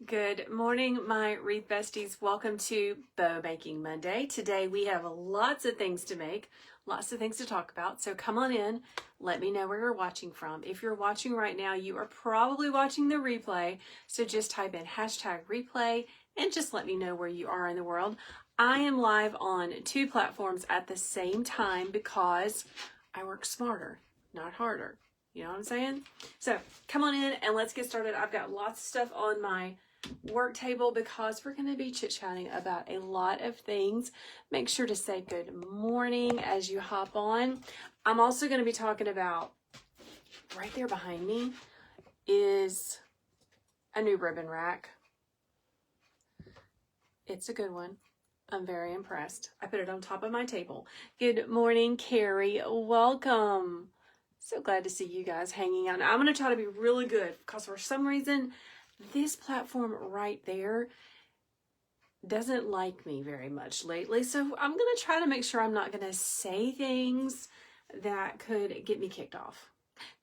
Good morning, my wreath besties. Welcome to Bow Making Monday. Today we have lots of things to make, lots of things to talk about. So come on in, let me know where you're watching from. If you're watching right now, you are probably watching the replay. So just type in #replay and just let me know where you are in the world. I am live on 2 platforms at the same time because I work smarter, not harder. You know what I'm saying? So come on in and let's get started. I've got lots of stuff on my work table because we're going to be chit-chatting about a lot of things. Make sure to say good morning as you hop on. I'm also going to be talking about, right there behind me is a new ribbon rack. It's a good one. I'm very impressed. I put it on top of my table. Good morning, Carrie. Welcome. So glad to see you guys hanging out. Now, I'm going to try to be really good because for some reason, this platform right there doesn't like me very much lately. So I'm going to try to make sure I'm not going to say things that could get me kicked off.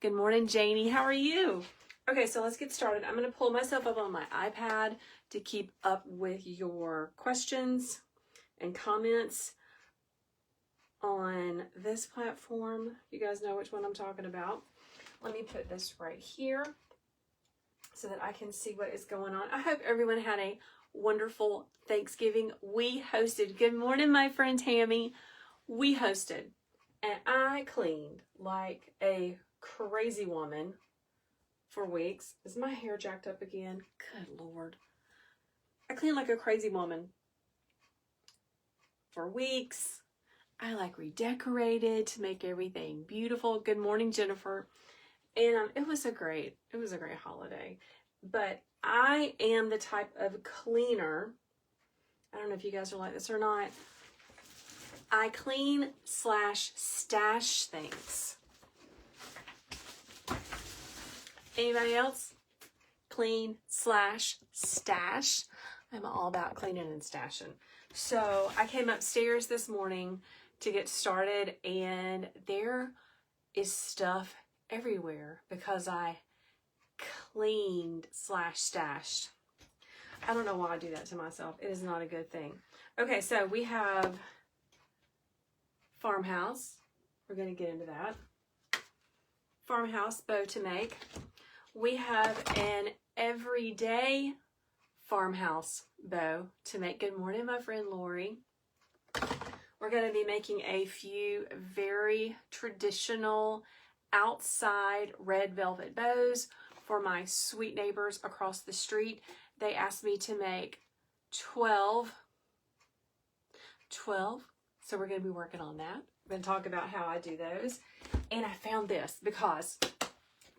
Good morning, Janie. How are you? Okay, so let's get started. I'm going to pull myself up on my iPad to keep up with your questions and comments on this platform. You guys know which one I'm talking about. Let me put this right here so that I can see what is going on. I hope everyone had a wonderful Thanksgiving. We hosted. Good morning, my friend Tammy. We hosted and I cleaned like a crazy woman for weeks. Is my hair jacked up again? Good Lord. I cleaned like a crazy woman for weeks. I redecorated to make everything beautiful. Good morning, Jennifer. And it was a great holiday. But I am the type of cleaner. I don't know if you guys are like this or not. I clean/stash things. Anybody else? Clean/stash. I'm all about cleaning and stashing. So I came upstairs this morning to get started and there is stuff everywhere because I cleaned/stashed. I don't know why I do that to myself. It is not a good thing. Okay, so we have farmhouse. We're going to get into that. Farmhouse bow to make. We have an everyday farmhouse bow to make. Good morning, my friend Lori. We're going to be making a few very traditional outside red velvet bows for my sweet neighbors across the street. They asked me to make 12. So we're going to be working on that. We're going to talk about how I do those. And I found this because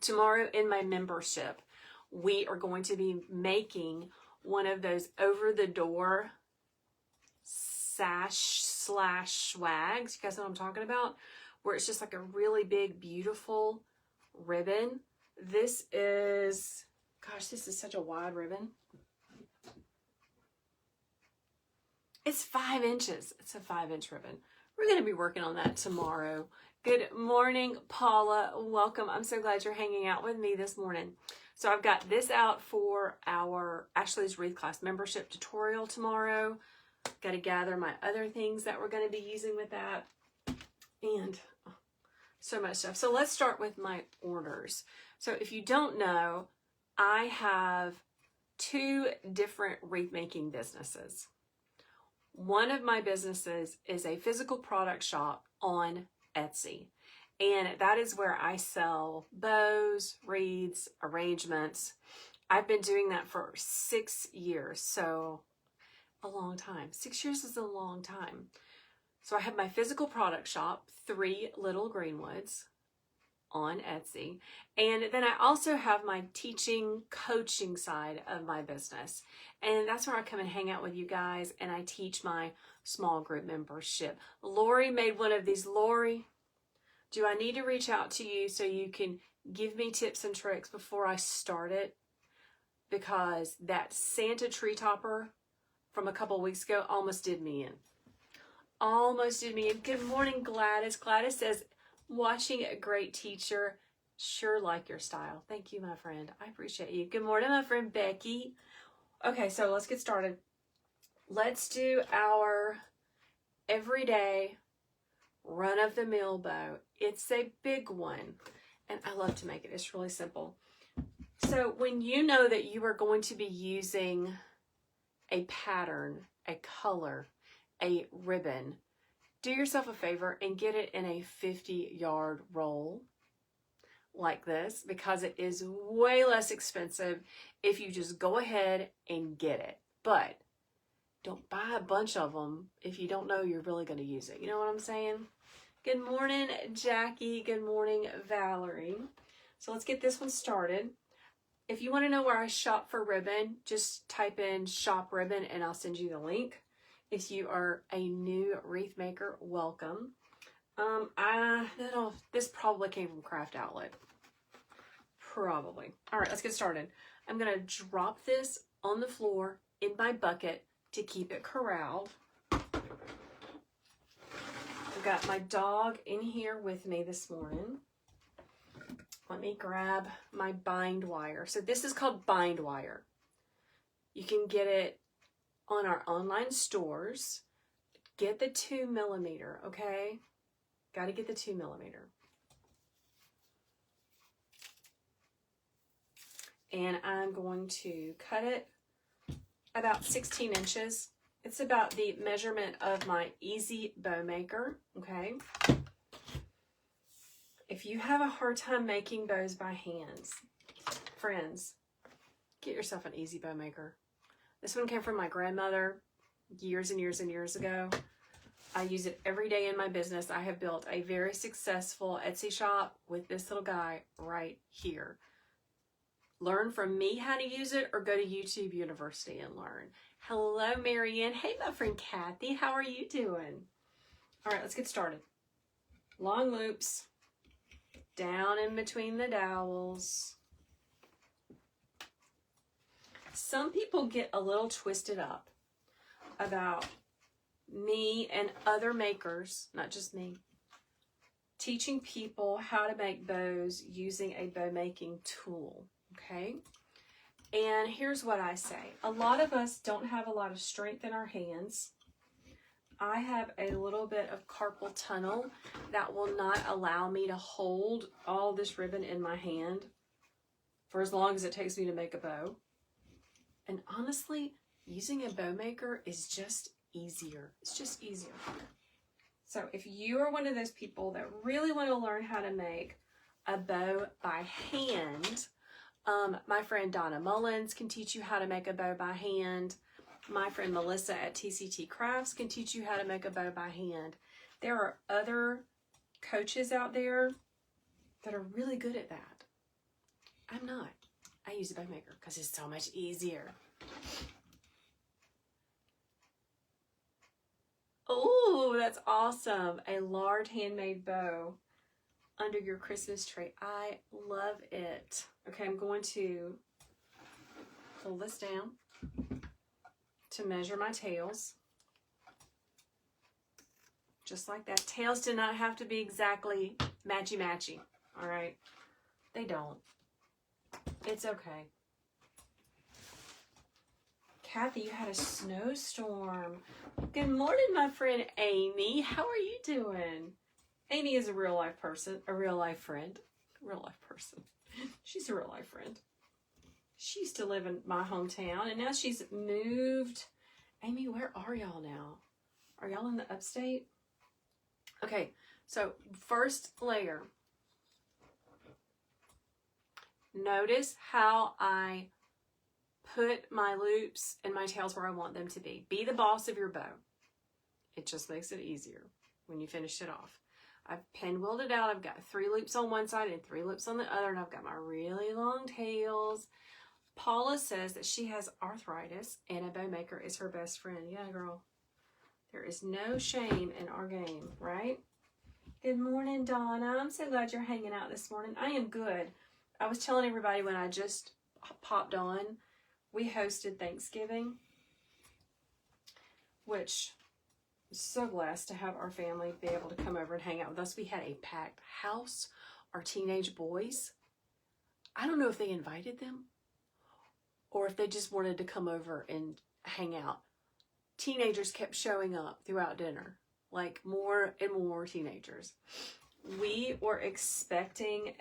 tomorrow in my membership, we are going to be making one of those over-the-door sash/swags. You guys know what I'm talking about? Where it's just like a really big, beautiful ribbon. This is, gosh, this is such a wide ribbon. It's 5 inches. It's a 5-inch ribbon. We're going to be working on that tomorrow. Good morning, Paula. Welcome. I'm so glad you're hanging out with me this morning. So I've got this out for our Ashley's Wreath Class membership tutorial tomorrow. Got to gather my other things that we're going to be using with that. And so much stuff. So let's start with my orders. So if you don't know, I have 2 different wreath making businesses. One of my businesses is a physical product shop on Etsy. And that is where I sell bows, wreaths, arrangements. I've been doing that for 6 years. So a long time. 6 years is a long time. So I have my physical product shop, 3 Little Greenwoods on Etsy. And then I also have my teaching, coaching side of my business. And that's where I come and hang out with you guys and I teach my small group membership. Lori made one of these. Lori, do I need to reach out to you so you can give me tips and tricks before I start it? Because that Santa tree topper from a couple weeks ago almost did me in. Almost did me in. Good morning, Gladys. Gladys says, watching a great teacher, sure like your style. Thank you, my friend. I appreciate you. Good morning, my friend Becky. Okay, so let's get started. Let's do our everyday run-of-the-mill bow. It's a big one, and I love to make it. It's really simple. So when you know that you are going to be using a pattern, a color, a ribbon, do yourself a favor and get it in a 50-yard roll like this, because it is way less expensive if you just go ahead and get it. But don't buy a bunch of them if you don't know you're really going to use it. You know what I'm saying? Good morning, Jackie. Good morning, Valerie. So let's get this one started. If you want to know where I shop for ribbon, just type in shop ribbon and I'll send you the link. If you are a new wreath maker, welcome. This probably came from Craft Outlet. Probably. All right, let's get started. I'm going to drop this on the floor in my bucket to keep it corralled. I've got my dog in here with me this morning. Let me grab my bind wire. So this is called bind wire. You can get it on our online stores. Get the 2mm, okay? Got to get the 2mm. And I'm going to cut it about 16 inches. It's about the measurement of my Easy Bow Maker, okay? If you have a hard time making bows by hands, friends, get yourself an Easy Bow Maker. This one came from my grandmother years and years and years ago. I use it every day in my business. I have built a very successful Etsy shop with this little guy right here. Learn from me how to use it or go to YouTube University and learn. Hello, Marianne. Hey, my friend Kathy. How are you doing? All right, let's get started. Long loops down in between the dowels. Some people get a little twisted up about me and other makers, not just me, teaching people how to make bows using a bow making tool, okay? And here's what I say. A lot of us don't have a lot of strength in our hands. I have a little bit of carpal tunnel that will not allow me to hold all this ribbon in my hand for as long as it takes me to make a bow. And honestly, using a bow maker is just easier. It's just easier. So if you are one of those people that really want to learn how to make a bow by hand, my friend Donna Mullins can teach you how to make a bow by hand. My friend Melissa at TCT Crafts can teach you how to make a bow by hand. There are other coaches out there that are really good at that. I'm not. I use a bow maker because it's so much easier. Oh, that's awesome. A large handmade bow under your Christmas tree. I love it. Okay, I'm going to pull this down to measure my tails. Just like that. Tails do not have to be exactly matchy-matchy, all right? They don't. It's okay. Kathy, you had a snowstorm. Good morning, my friend Amy. How are you doing? Amy is a real life person, a real life friend. Real life person. She's a real life friend. She used to live in my hometown, and now she's moved. Amy, where are y'all now? Are y'all in the upstate? Okay, so first layer. Notice how I put my loops and my tails where I want them to be. Be the boss of your bow. It just makes it easier when you finish it off. I've pinwheeled it out. I've got 3 loops on one side and 3 loops on the other, and I've got my really long tails. Paula says that she has arthritis and a bow maker is her best friend. Yeah, girl. There is no shame in our game, right? Good morning, Donna. I'm so glad you're hanging out this morning. I am good. I was telling everybody when I just popped on, we hosted Thanksgiving, which I'm so blessed to have our family be able to come over and hang out with us. We had a packed house. Our teenage boys, I don't know if they invited them or if they just wanted to come over and hang out. Teenagers kept showing up throughout dinner, like more and more teenagers. We were expecting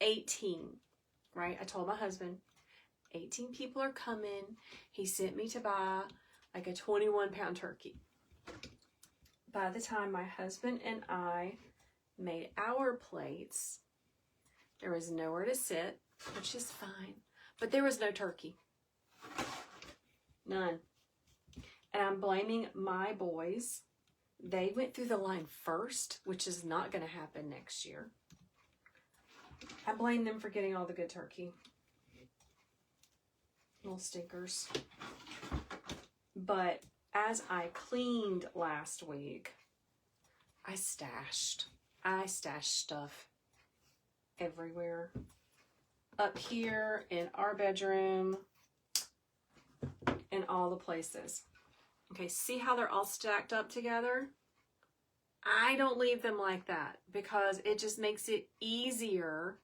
18, right? I told my husband, 18 people are coming. He sent me to buy like a 21-pound turkey. By the time my husband and I made our plates, there was nowhere to sit, which is fine, but there was no turkey. None. And I'm blaming my boys. They went through the line first, which is not going to happen next year. I blame them for getting all the good turkey. Little stinkers. But as I cleaned last week, I stashed stuff everywhere. Up here in our bedroom and all the places. Okay, see how they're all stacked up together? I don't leave them like that because it just makes it easier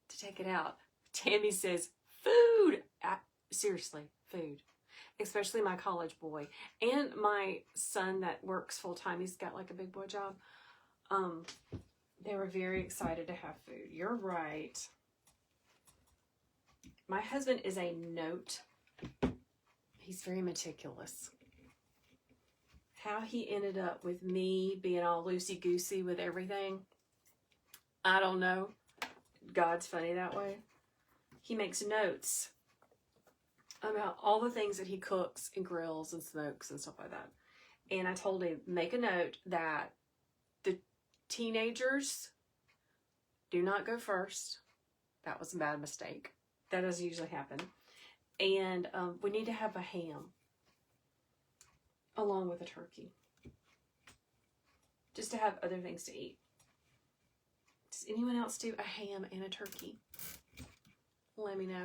to take it out. Tammy says, food. Seriously, food. Especially my college boy and my son that works full time. He's got like a big boy job. They were very excited to have food. You're right. My husband is a note. He's very meticulous. How he ended up with me being all loosey-goosey with everything, I don't know. God's funny that way. He makes notes about all the things that he cooks and grills and smokes and stuff like that. And I told him, make a note that the teenagers do not go first. That was a bad mistake. That doesn't usually happen. And we need to have a ham along with a turkey. Just to have other things to eat. Does anyone else do a ham and a turkey? Let me know.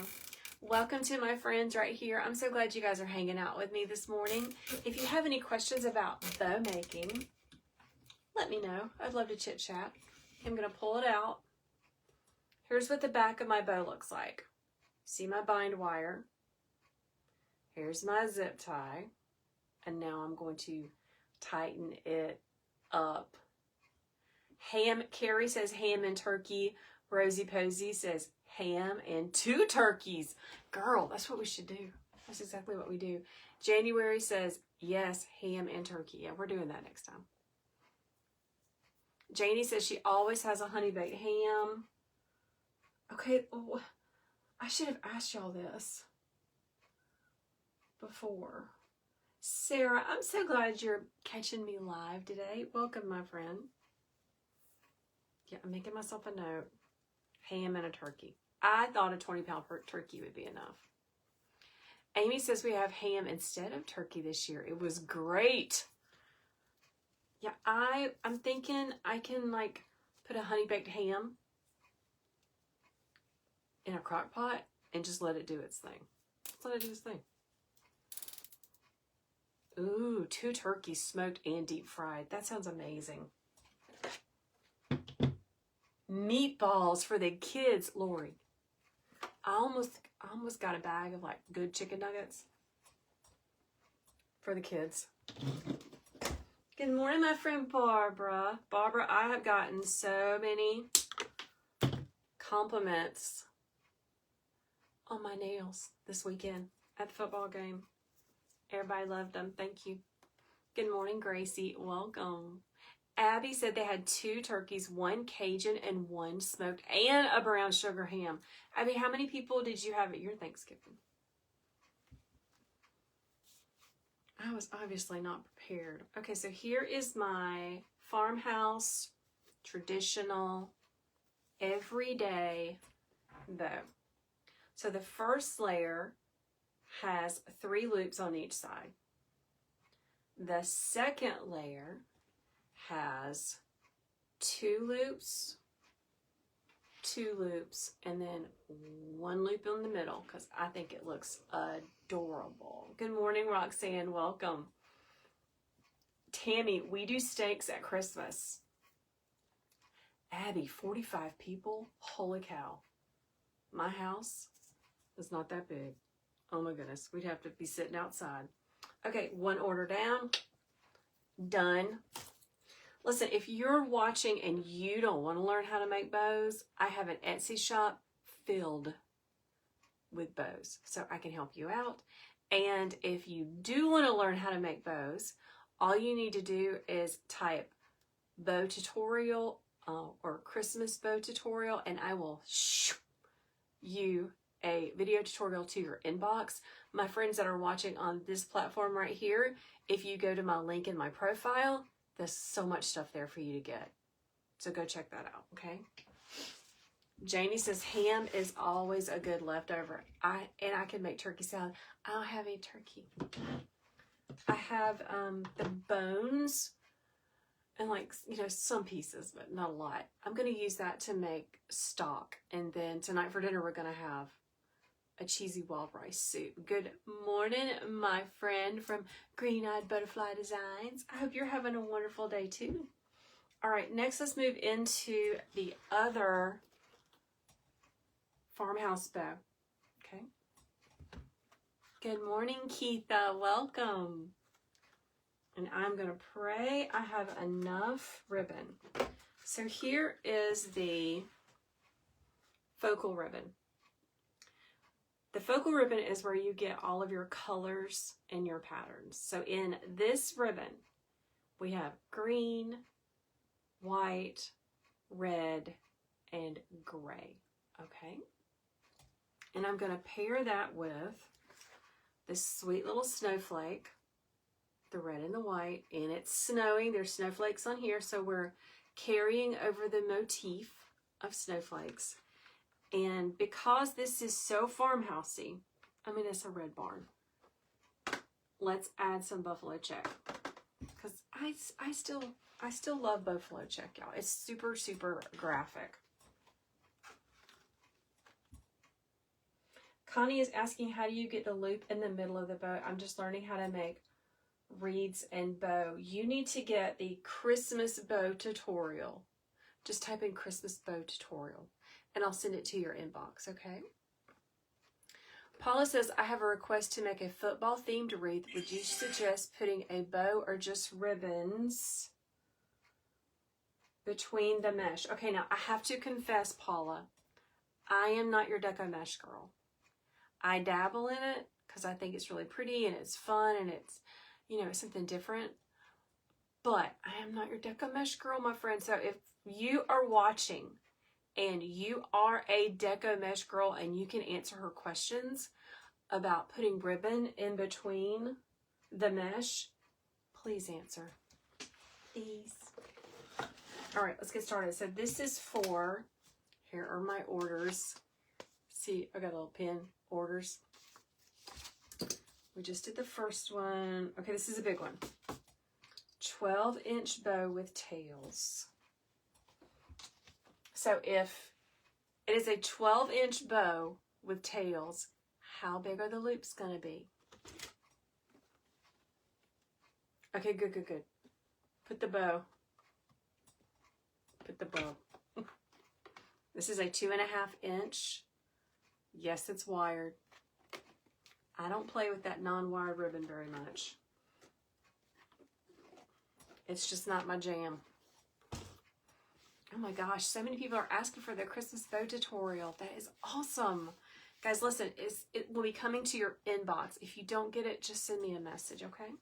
Welcome to my friends right here. I'm so glad you guys are hanging out with me this morning. If you have any questions about bow making, let me know. I'd love to chit chat. I'm going to pull it out. Here's what the back of my bow looks like. See my bind wire. Here's my zip tie. And now I'm going to tighten it up. Carrie says ham and turkey. Rosie Posey says ham and 2 turkeys. Girl, that's what we should do. That's exactly what we do. January says, yes, ham and turkey. Yeah, we're doing that next time. Janie says she always has a honey baked ham. Okay, I should have asked y'all this before. Sarah, I'm so glad you're catching me live today. Welcome, my friend. Yeah, I'm making myself a note. Ham and a turkey. I thought a 20-pound turkey would be enough. Amy says we have ham instead of turkey this year. It was great. Yeah, I'm thinking I can like put a honey baked ham in a crock pot and just let it do its thing. Just let it do its thing. Ooh, 2 turkeys smoked and deep fried. That sounds amazing. Meatballs for the kids, Lori. I almost got a bag of like good chicken nuggets for the kids. Good morning, my friend Barbara. Barbara, I have gotten so many compliments on my nails this weekend at the football game. Everybody loved them. Thank you. Good morning, Gracie. Welcome. Abby said they had 2 turkeys, 1 Cajun and 1 smoked, and a brown sugar ham. Abby, how many people did you have at your Thanksgiving? I was obviously not prepared. Okay, so here is my farmhouse, traditional, everyday bow. So the first layer has 3 loops on each side. The second layer has 2 loops, 2 loops, and then 1 loop in the middle because I think it looks adorable. Good morning, Roxanne. Welcome. Tammy, we do steaks at Christmas. Abby, 45 people? Holy cow. My house is not that big. Oh my goodness, we'd have to be sitting outside. Okay, one order down, done. Listen, if you're watching and you don't want to learn how to make bows, I have an Etsy shop filled with bows, so I can help you out. And if you do want to learn how to make bows, all you need to do is type bow tutorial or Christmas bow tutorial, and I will shoot you a video tutorial to your inbox. My friends that are watching on this platform right here, if you go to my link in my profile, there's so much stuff there for you to get. So go check that out, okay? Janie says ham is always a good leftover. I can make turkey salad. I don't have any turkey. I have the bones and, like, you know, some pieces, but not a lot. I'm going to use that to make stock. And then tonight for dinner, we're going to have a cheesy wild rice soup. Good morning, my friend from Green Eyed Butterfly Designs. I hope you're having a wonderful day too. All right, next let's move into the other farmhouse bow. Okay. Good morning, Keitha. Welcome. And I'm going to pray I have enough ribbon. So here is the focal ribbon. The focal ribbon is where you get all of your colors and your patterns. So in this ribbon, we have green, white, red, and gray, okay? And I'm gonna pair that with this sweet little snowflake, the red and the white, and it's snowing. There's snowflakes on here, so we're carrying over the motif of snowflakes. And because this is so farmhousey, I mean, it's a red barn. Let's add some buffalo check, because I still love buffalo check, y'all. It's super, super graphic. Connie is asking, how do you get the loop in the middle of the bow? I'm just learning how to make reeds and bow. You need to get the Christmas bow tutorial. Just type in Christmas bow tutorial, and I'll send it to your inbox, okay? Paula says, I have a request to make a football themed wreath. Would you suggest putting a bow or just ribbons between the mesh? Okay, now I have to confess, Paula, I am not your deco mesh girl. I dabble in it because I think it's really pretty and it's fun and it's, you know, something different. But I am not your deco mesh girl, my friend. So if you are watching and you are a deco mesh girl and you can answer her questions about putting ribbon in between the mesh, please answer. Please. All right, let's get started. So this is for, here are my orders. See, I got a little pin, orders. We just did the first one. Okay, this is a big one. 12-inch bow with tails. So if it is a 12-inch bow with tails, how big are the loops going to be? Okay, good, good, good. Put the bow. Put the bow. This is a 2.5 inch. Yes, it's wired. I don't play with that non-wired ribbon very much. It's just not my jam. Oh my gosh, so many people are asking for the Christmas bow tutorial. That is awesome. Guys, listen, it will be coming to your inbox. If you don't get it, just send me a message, okay?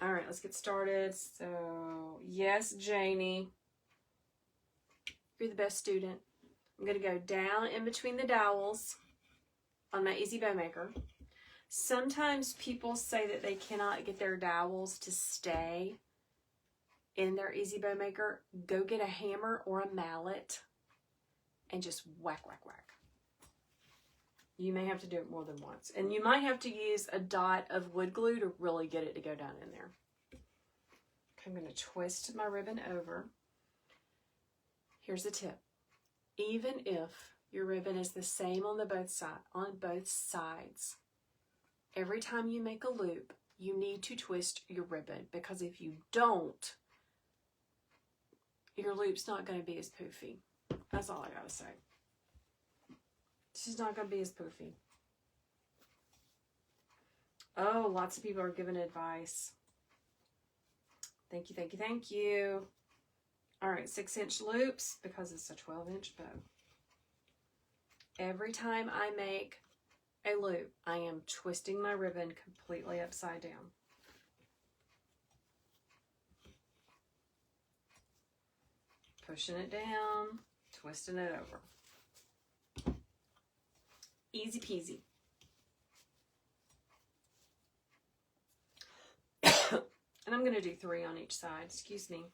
All right, let's get started. So, yes, Janie, you're the best student. I'm going to go down in between the dowels on my Easy Bow Maker. Sometimes people say that they cannot get their dowels to stay in their Easy Bow Maker. Go get a hammer or a mallet and just whack, whack, whack. You may have to do it more than once. And you might have to use a dot of wood glue to really get it to go down in there. Okay, I'm going to twist my ribbon over. Here's the tip. Even if your ribbon is the same on both sides, every time you make a loop, you need to twist your ribbon, because if you don't, your loop's not going to be as poofy. That's all I gotta say. She's not going to be as poofy. Oh, lots of people are giving advice. Thank you, thank you, thank you. All right, 6-inch loops because it's a 12-inch bow. Every time I make a loop, I am twisting my ribbon completely upside down. Pushing it down, twisting it over. Easy peasy. And I'm going to do 3 on each side. Excuse me.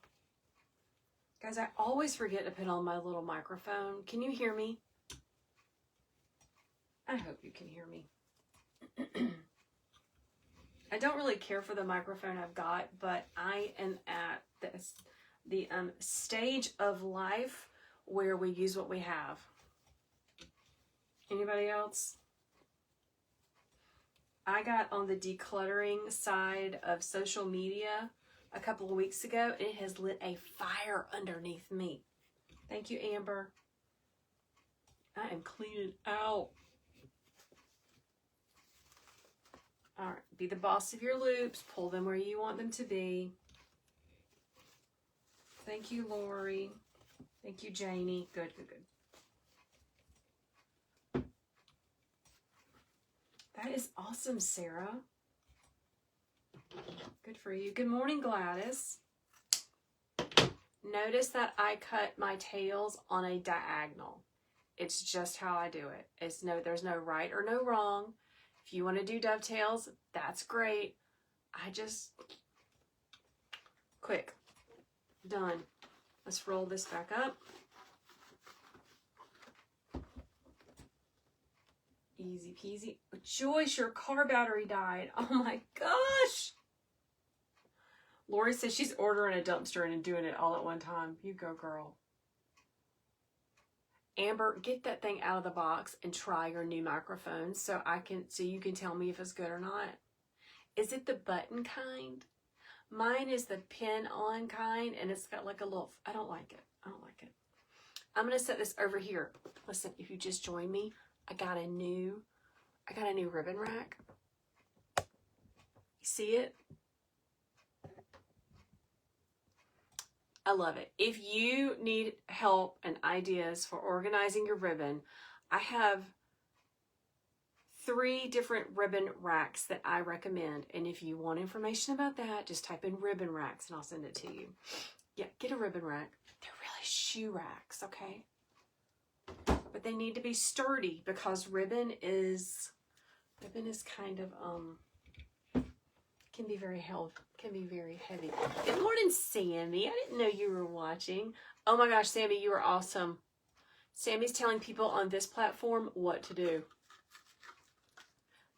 Guys, I always forget to put on my little microphone. Can you hear me? I hope you can hear me. I don't really care for the microphone I've got, but I am at the stage of life where we use what we have. Anybody else? I got on the decluttering side of social media a couple of weeks ago. It has lit a fire underneath me. Thank you, Amber. I am cleaning out. All right, be the boss of your loops. Pull them where you want them to be. Thank you, Lori. Thank you, Janie. Good, good, good. That is awesome, Sarah. Good for you. Good morning, Gladys. Notice that I cut my tails on a diagonal. It's just how I do it. There's no right or no wrong. If you want to do dovetails, that's great. I just, quick, done. Let's roll this back up. Easy peasy. Joyce, your car battery died. Oh my gosh. Lori says she's ordering a dumpster and doing it all at one time. You go, girl. Amber, get that thing out of the box and try your new microphone so you can tell me if it's good or not. Is it the button kind? Mine is the pin on kind, and it's got like a little, I don't like it. I don't like it. I'm going to set this over here. Listen, if you just joined me, I got a new ribbon rack. You see it? I love it. If you need help and ideas for organizing your ribbon, I have 3 different ribbon racks that I recommend. And if you want information about that, just type in ribbon racks and I'll send it to you. Yeah, get a ribbon rack. They're really shoe racks, okay? But they need to be sturdy because ribbon is kind of can be very heavy. Good morning, Sammy. I didn't know you were watching. Oh my gosh, Sammy, you are awesome. Sammy's telling people on this platform what to do.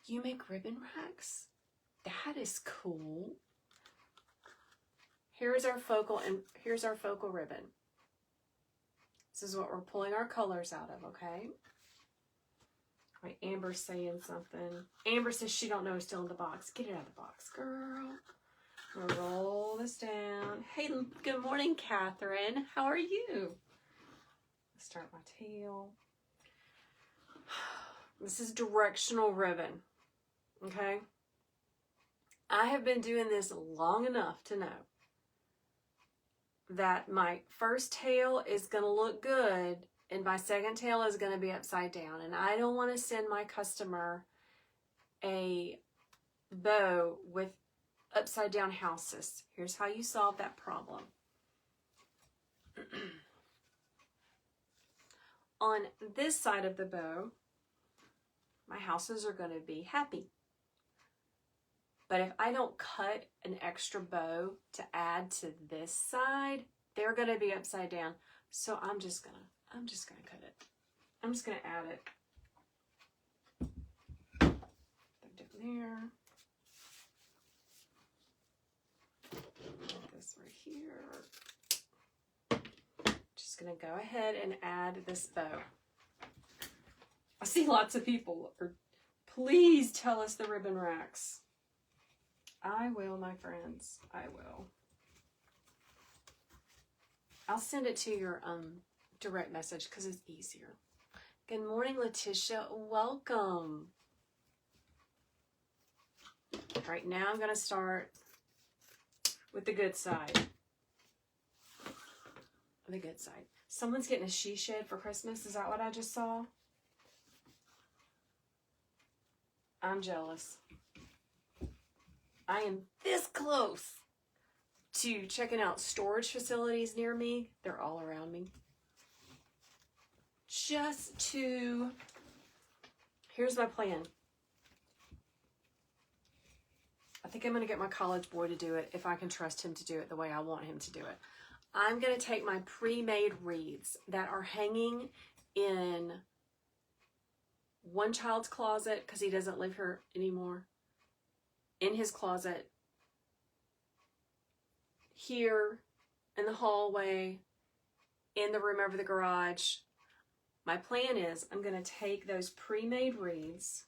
You make ribbon racks? That is cool. Here's our focal ribbon. This is what we're pulling our colors out of, okay? All right, Amber's saying something. Amber says she don't know it's still in the box. Get it out of the box, girl. I'm gonna roll this down. Hey, good morning, Catherine. How are you? Let's start my tail. This is directional ribbon, okay? I have been doing this long enough to know that my first tail is gonna look good and my second tail is going to be upside down. And I don't want to send my customer a bow with upside down houses. Here's how you solve that problem. On this side of the bow, my houses are going to be happy. But if I don't cut an extra bow to add to this side, they're going to be upside down. So I'm just gonna cut it. I'm just gonna add it. Put it there. Put this right here. Just gonna go ahead and add this bow. I see lots of people please tell us the ribbon racks. I will, my friends. I will. I'll send it to your direct message because it's easier. Good morning, Letitia. Welcome. All right, now I'm going to start with the good side. The good side. Someone's getting a she shed for Christmas. Is that what I just saw? I'm jealous. I am this close to checking out storage facilities near me. They're all around me. Here's my plan. I think I'm going to get my college boy to do it if I can trust him to do it the way I want him to do it. I'm going to take my pre-made wreaths that are hanging in one child's closet because he doesn't live here anymore. In his closet, here, in the hallway, in the room over the garage. My plan is I'm going to take those pre-made wreaths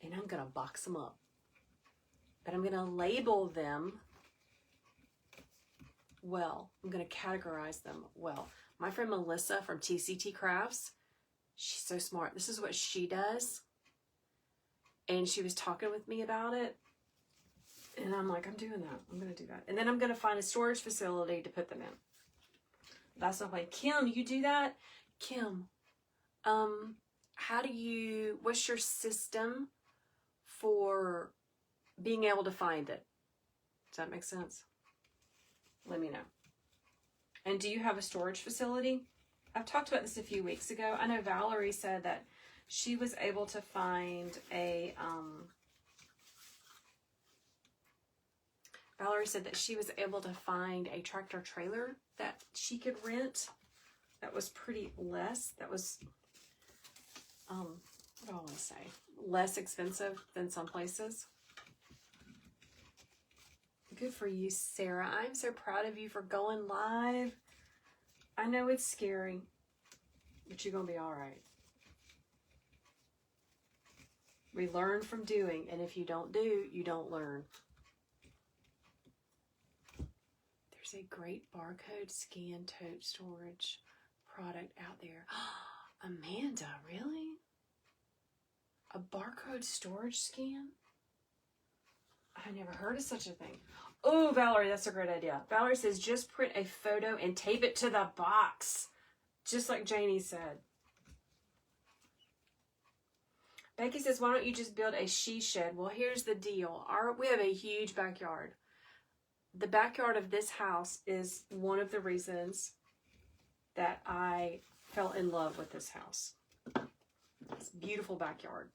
and I'm going to box them up. But I'm going to label them well. I'm going to categorize them well. My friend Melissa from TCT Crafts, she's so smart. This is what she does. And she was talking with me about it. And I'm like, I'm doing that. I'm going to do that. And then I'm going to find a storage facility to put them in. That's not like, Kim, you do that? Kim, what's your system for being able to find it? Does that make sense? Let me know. And do you have a storage facility? I've talked about this a few weeks ago. I know Valerie said that she was able to find a, tractor trailer that she could rent. That was what do I want to say? Less expensive than some places. Good for you, Sarah. I'm so proud of you for going live. I know it's scary, but you're going to be all right. We learn from doing, and if you don't do, you don't learn. There's a great barcode scan tote storage product out there. Amanda, really? A barcode storage scan? I never heard of such a thing. Oh, Valerie, that's a great idea. Valerie says, just print a photo and tape it to the box. Just like Janie said. Becky says, why don't you just build a she shed? Well, here's the deal. We have a huge backyard. The backyard of this house is one of the reasons that I fell in love with this house. It's a beautiful backyard.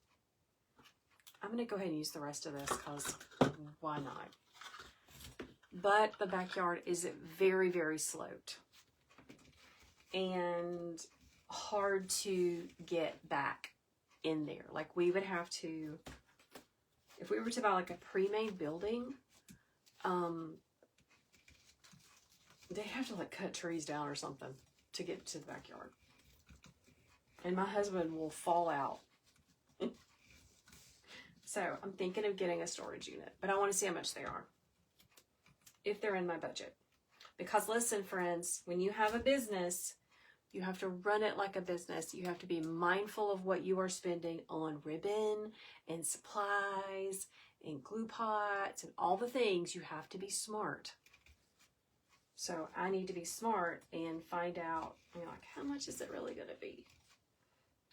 I'm going to go ahead and use the rest of this because why not? But the backyard is very, very sloped and hard to get back in there. Like we would have to, if we were to buy like a pre-made building, they'd have to like cut trees down or something to get to the backyard. And my husband will fall out. So I'm thinking of getting a storage unit, but I want to see how much they are, if they're in my budget. Because listen, friends, when you have a business, you have to run it like a business. You have to be mindful of what you are spending on ribbon and supplies and glue pots and all the things. You have to be smart. So I need to be smart and find out, like, how much is it really going to be?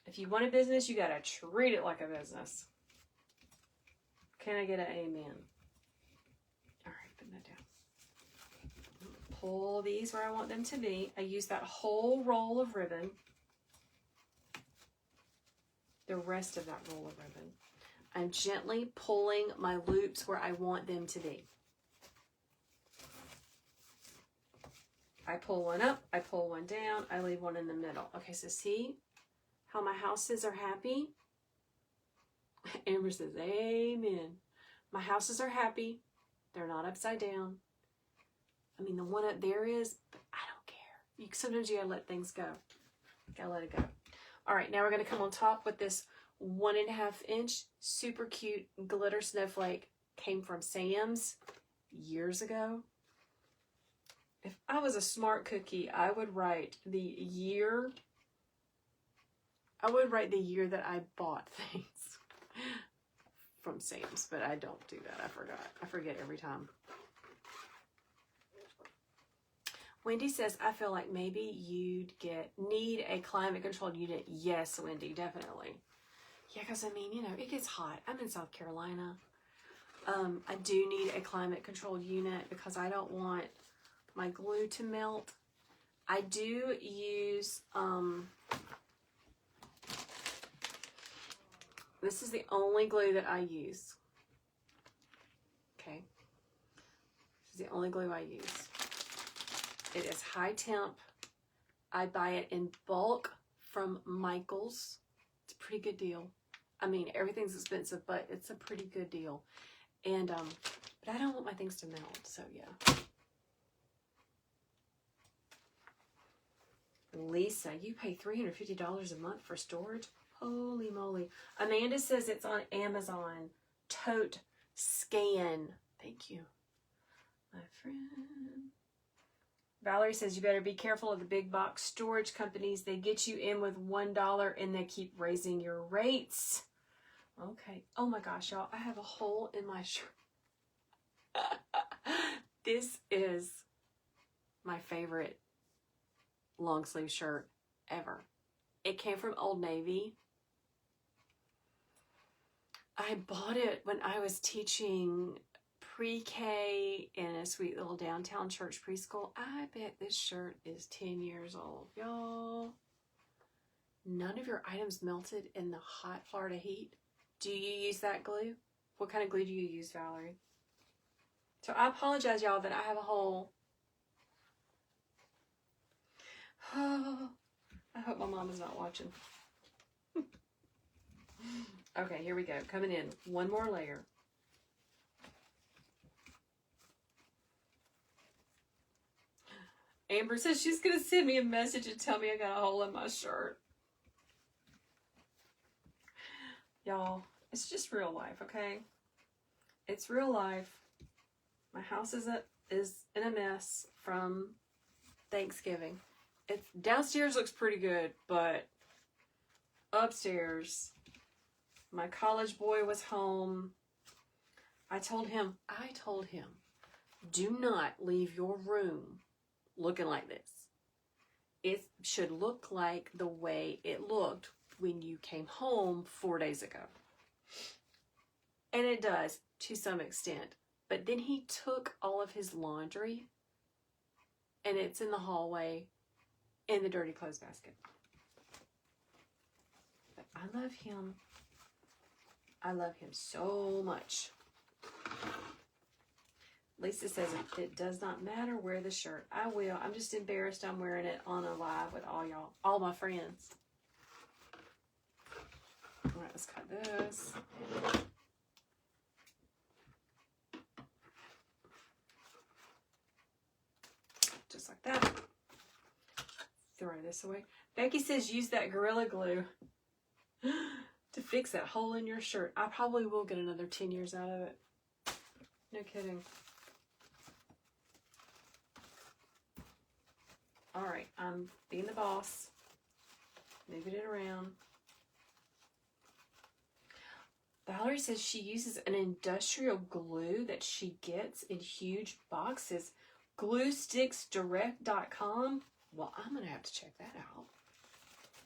If you want a business, you got to treat it like a business. Can I get an amen? All right, put that down. Pull these where I want them to be. I use that whole roll of ribbon. The rest of that roll of ribbon. I'm gently pulling my loops where I want them to be. I pull one up, I pull one down, I leave one in the middle. Okay, so see how my houses are happy? Amber says, amen. My houses are happy. They're not upside down. I mean, the one up there is, but I don't care. Sometimes you gotta let things go. Gotta let it go. All right, now we're gonna come on top with this 1.5 inch super cute glitter snowflake. Came from Sam's years ago. If I was a smart cookie, I would write the year I would write the year that I bought things from Sam's, but I don't do that. I forgot. I forget every time. Wendy says, I feel like maybe you'd need a climate controlled unit. Yes, Wendy, definitely. Yeah, because I mean, you know, it gets hot. I'm in South Carolina. I do need a climate controlled unit because I don't want my glue to melt. I do use, this is the only glue that I use. Okay. This is the only glue I use. It is high temp. I buy it in bulk from Michael's. It's a pretty good deal. I mean, everything's expensive, but it's a pretty good deal. And, but I don't want my things to melt, so yeah. Lisa, you pay $350 a month for storage? Holy moly. Amanda says it's on Amazon. Tote Scan. Thank you, my friend. Valerie says you better be careful of the big box storage companies. They get you in with $1 and they keep raising your rates. Okay. Oh my gosh, y'all. I have a hole in my shirt. This is my favorite long sleeve shirt ever. It came from Old Navy. I bought it when I was teaching pre-K in a sweet little downtown church preschool. I bet this shirt is 10 years old, y'all. None of your items melted in the hot Florida heat. Do you use that glue? What kind of glue do you use, Valerie? So I apologize, y'all, that I have a hole. Oh, I hope my mom is not watching. Okay, here we go. Coming in. One more layer. Amber says she's going to send me a message and tell me I got a hole in my shirt. Y'all, it's just real life, okay? It's real life. My house is in a mess from Thanksgiving. Downstairs looks pretty good, but upstairs, my college boy was home. I told him, do not leave your room looking like this. It should look like the way it looked when you came home 4 days ago. And it does to some extent. But then he took all of his laundry and it's in the hallway in the dirty clothes basket. But I love him. I love him so much. Lisa says it does not matter, wear the shirt. I will. I'm just embarrassed I'm wearing it on a live with all y'all, all my friends. All right, let's cut this. Just like that. Throw this away. Becky says use that Gorilla Glue to fix that hole in your shirt. I probably will get another 10 years out of it. No kidding. All right, I'm being the boss. Moving it around. Valerie says she uses an industrial glue that she gets in huge boxes. GlueSticksDirect.com. Well, I'm going to have to check that out.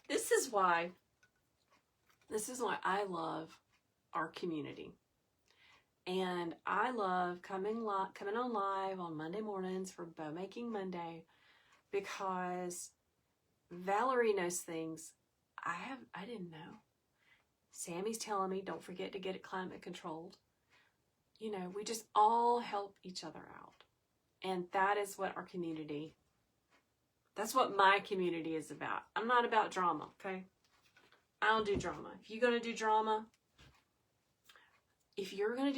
This is why I love our community. And I love coming on live on Monday mornings for Bow Making Monday because Valerie knows things I didn't know. Sammy's telling me don't forget to get it climate controlled. You know, we just all help each other out. And that is what our community, that's what my community is about. I'm not about drama, okay? I don't do drama. If you're going to do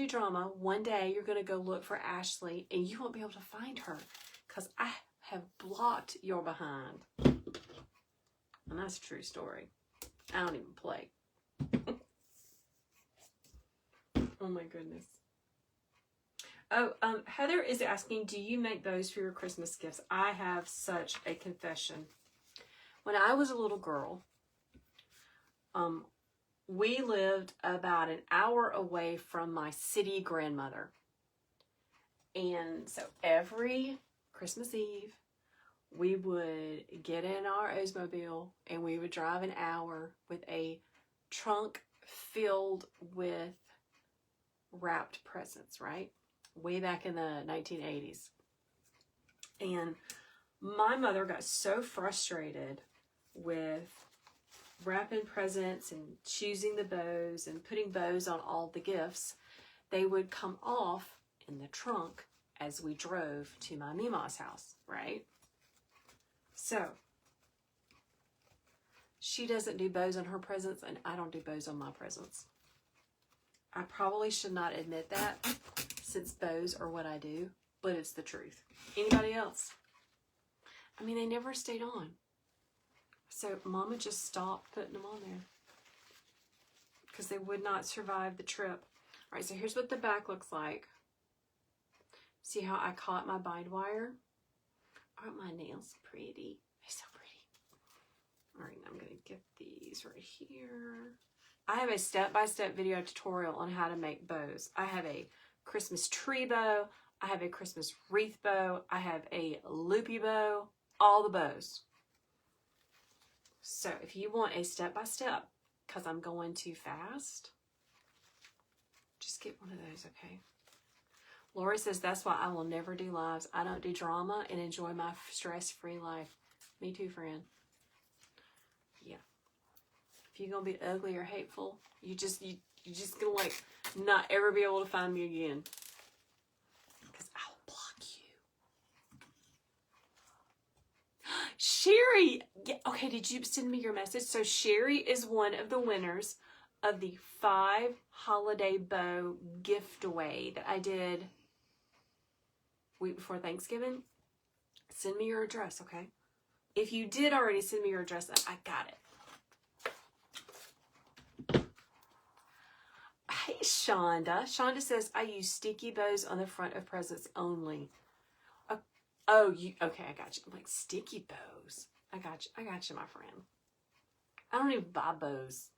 drama, one day you're going to go look for Ashley and you won't be able to find her because I have blocked your behind. And that's a true story. I don't even play. Oh my goodness. Oh, Heather is asking, do you make those for your Christmas gifts? I have such a confession. When I was a little girl, We lived about an hour away from my city grandmother. And so every Christmas Eve, we would get in our Oldsmobile and we would drive an hour with a trunk filled with wrapped presents, right? Way back in the 1980s. And my mother got so frustrated with wrapping presents and choosing the bows and putting bows on all the gifts. They would come off in the trunk as we drove to my Mima's house, right? So she doesn't do bows on her presents, and I don't do bows on my presents. I probably should not admit that, since bows are what I do, but it's the truth. Anybody else? I mean, they never stayed on. So Mama just stopped putting them on there because they would not survive the trip. All right, so here's what the back looks like. See how I caught my bind wire? Aren't my nails pretty? They're so pretty. All right, I'm going to get these right here. I have a step-by-step video tutorial on how to make bows. I have a Christmas tree bow. I have a Christmas wreath bow. I have a loopy bow. All the bows. So if you want a step-by-step, because I'm going too fast, just get one of those, okay? Lori says, that's why I will never do lives. I don't do drama and enjoy my stress-free life. Me too, friend. Yeah. If you're going to be ugly or hateful, you just going to, like, not ever be able to find me again. Because I'll block you. Sherry! Yeah, okay, did you send me your message? So Sherry is one of the winners of the 5 holiday bow gift away that I did week before Thanksgiving. Send me your address, okay? If you did already send me your address, I got it. Hey, Shonda. Shonda says, I use sticky bows on the front of presents only. Okay, I got you. I'm like, sticky bows. I got you, my friend. I don't even buy bows.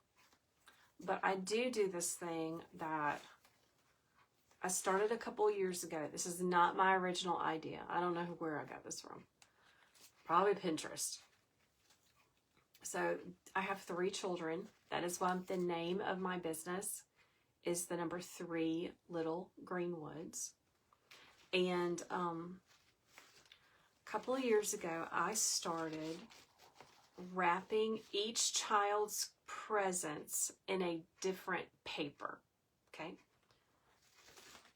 But I do this thing that I started a couple years ago. This is not my original idea. I don't know where I got this from. Probably Pinterest. So I have 3 children. That is why the name of my business is the number 3 Little Greenwoods. And a couple of years ago, I started wrapping each child's presents in a different paper, okay?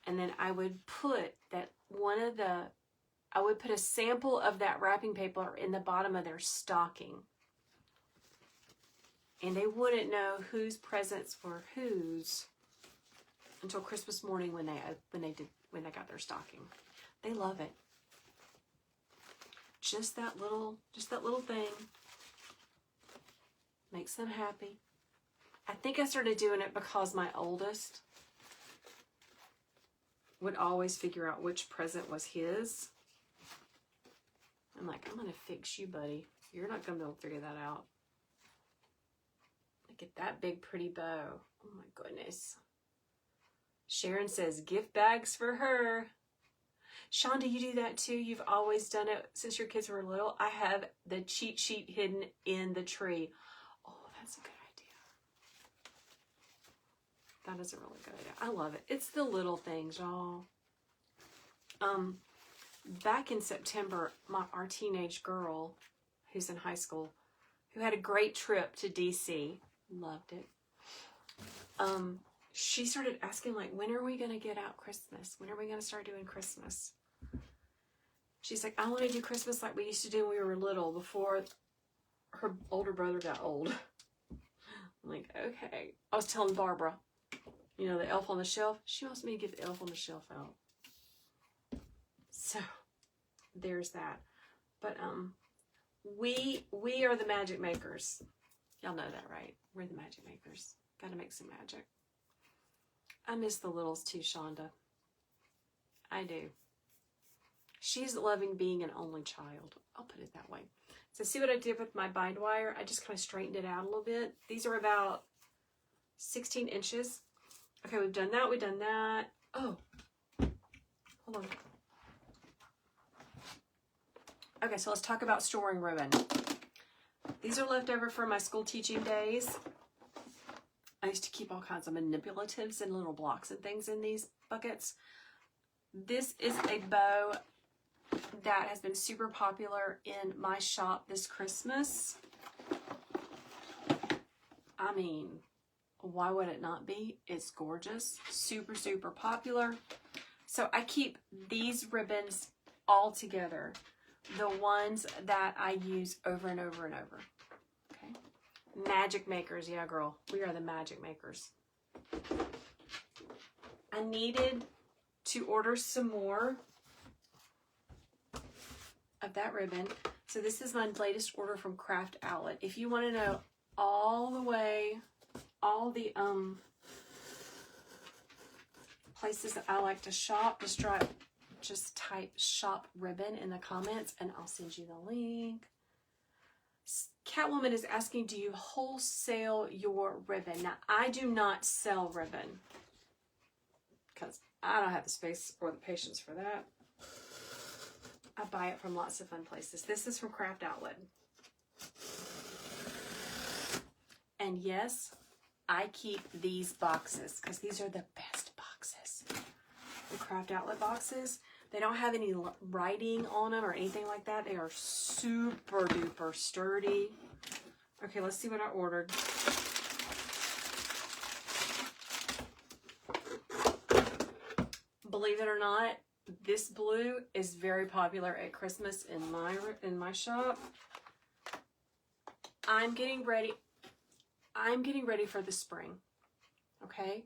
And then I would put I would put a sample of that wrapping paper in the bottom of their stocking. And they wouldn't know whose presents were whose until Christmas morning when they got their stocking. They love it. Just that little thing makes them happy. I think I started doing it because my oldest would always figure out which present was his. I'm like, I'm going to fix you, buddy. You're not going to be able to figure that out. Look at that big, pretty bow. Oh, my goodness. Sharon says, gift bags for her. Shonda, you do that too? You've always done it since your kids were little? I have the cheat sheet hidden in the tree. Oh, that's a good idea. That is a really good idea. I love it. It's the little things, y'all. Back in September, our teenage girl, who's in high school, who had a great trip to DC, loved it. She started asking, like, when are we going to get out Christmas? When are we going to start doing Christmas? She's like, I want to do Christmas like we used to do when we were little, before her older brother got old. I'm like, okay. I was telling Barbara, you know, the Elf on the Shelf. She wants me to get the Elf on the Shelf out. So, there's that. But, we are the magic makers. Y'all know that, right? We're the magic makers. Got to make some magic. I miss the littles too, Shonda. I do. She's loving being an only child. I'll put it that way. So see what I did with my bind wire? I just kind of straightened it out a little bit. These are about 16 inches. Okay, we've done that. We've done that. Oh, hold on. Okay, so let's talk about storing ribbon. These are left over from my school teaching days. I used to keep all kinds of manipulatives and little blocks and things in these buckets. This is a bow that has been super popular in my shop this Christmas. I mean, why would it not be? It's gorgeous, super, super popular. So I keep these ribbons all together, the ones that I use over and over and over. Okay, magic makers, yeah, girl, we are the magic makers. I needed to order some more of that ribbon. So this is my latest order from Craft Outlet. If you want to know all the places that I like to shop, just type shop ribbon in the comments and I'll send you the link. Catwoman is asking, do you wholesale your ribbon? Now, I do not sell ribbon because I don't have the space or the patience for that. I buy it from lots of fun places. This is from Craft Outlet. And yes, I keep these boxes because these are the best boxes. The Craft Outlet boxes, they don't have any writing on them or anything like that. They are super duper sturdy. Okay, let's see what I ordered. Believe it or not, this blue is very popular at Christmas in my shop. I'm getting ready for the spring. Okay?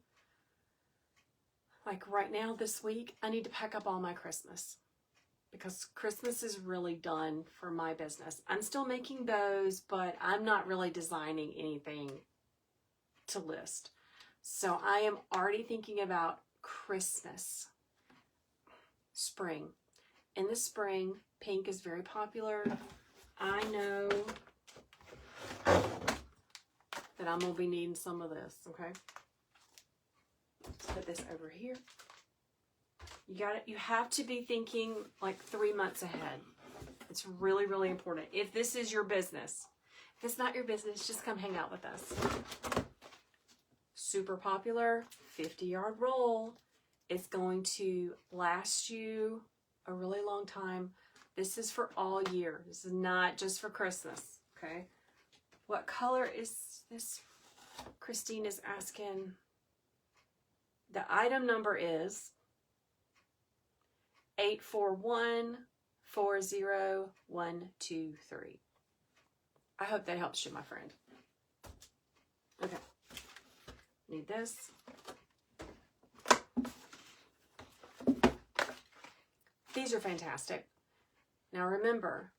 Like right now this week, I need to pack up all my Christmas because Christmas is really done for my business. I'm still making bows, but I'm not really designing anything to list. So I am already thinking about Christmas. Spring. In the spring, pink is very popular. I know that I'm going to be needing some of this, okay? Let's put this over here. You have to be thinking like 3 months ahead. It's really, really important. If this is your business, if it's not your business, just come hang out with us. Super popular, 50-yard roll. It's going to last you a really long time. This is for all year. This is not just for Christmas, okay? What color is this? Christine is asking. The item number is 841-40123. I hope that helps you, my friend. Okay. Need this. These are fantastic. Now remember,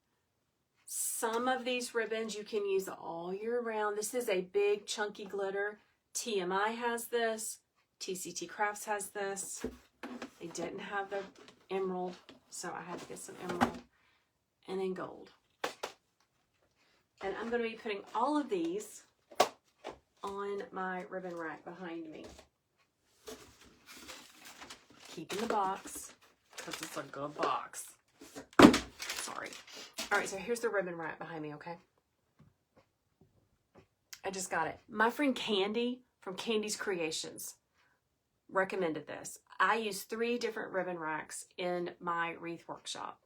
some of these ribbons you can use all year round. This is a big chunky glitter. TMI has this. TCT Crafts has this. They didn't have the emerald, so I had to get some emerald. And then gold. And I'm going to be putting all of these on my ribbon rack behind me. Keep in the box, because it's a good box. Sorry. All right, so here's the ribbon rack behind me, okay? I just got it. My friend Candy from Candy's Creations recommended this. I use 3 different ribbon racks in my wreath workshop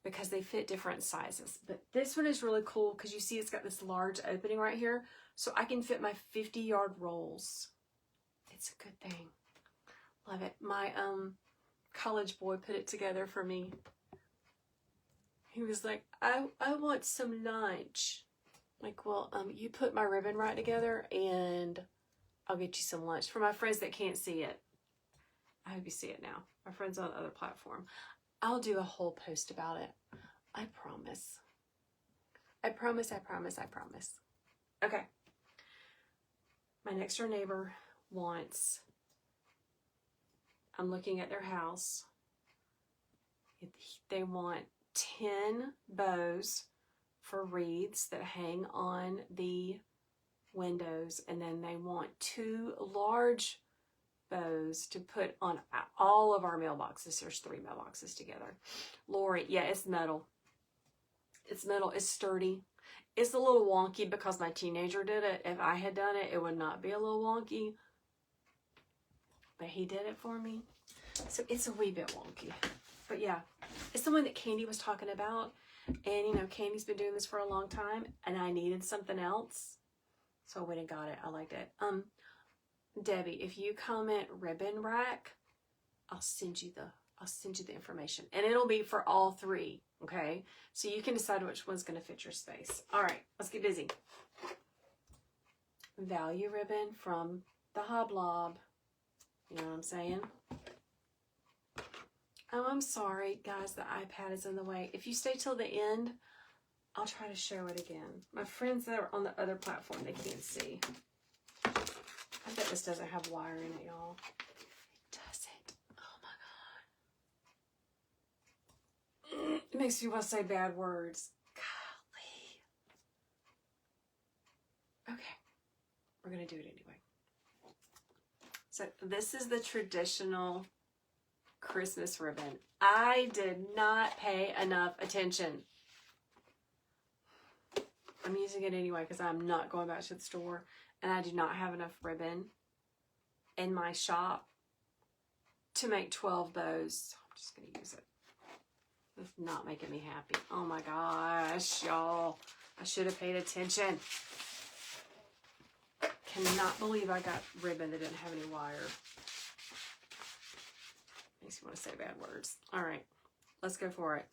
because they fit different sizes. But this one is really cool because you see it's got this large opening right here, so I can fit my 50-yard rolls. It's a good thing. Love it. My college boy put it together for me. He was like, I want some lunch. I'm like, well, you put my ribbon right together and I'll get you some lunch. For my friends that can't see it, I hope you see it now. My friends on the other platform. I'll do a whole post about it. I promise. I promise, I promise, I promise. Okay. My next door neighbor wants, I'm looking at their house. They want 10 bows for wreaths that hang on the windows, and then they want 2 large bows to put on all of our mailboxes. There's 3 mailboxes together. Lori, yeah, it's metal. It's metal. It's sturdy. It's a little wonky because my teenager did it. If I had done it, it would not be a little wonky. But he did it for me. So it's a wee bit wonky. But yeah, it's the one that Candy was talking about. And, you know, Candy's been doing this for a long time. And I needed something else. So I went and got it. I liked it. Debbie, if you comment ribbon rack, I'll send you the information. And it'll be for all 3. Okay, so you can decide which one's going to fit your space. All right, let's get busy. Value ribbon from the Hoblob. You know what I'm saying? Oh, I'm sorry, guys. The iPad is in the way. If you stay till the end, I'll try to show it again. My friends that are on the other platform, they can't see. I bet this doesn't have wire in it, y'all. It doesn't. Oh, my God. It makes me want to say bad words. Golly. Okay. We're going to do it anyway. So this is the traditional Christmas ribbon. I did not pay enough attention. I'm using it anyway because I'm not going back to the store, and I do not have enough ribbon in my shop to make 12 bows. So I'm just going to use it. It's not making me happy. Oh my gosh, y'all. I should have paid attention. Cannot believe I got ribbon that didn't have any wire. Makes me want to say bad words. All right, let's go for it.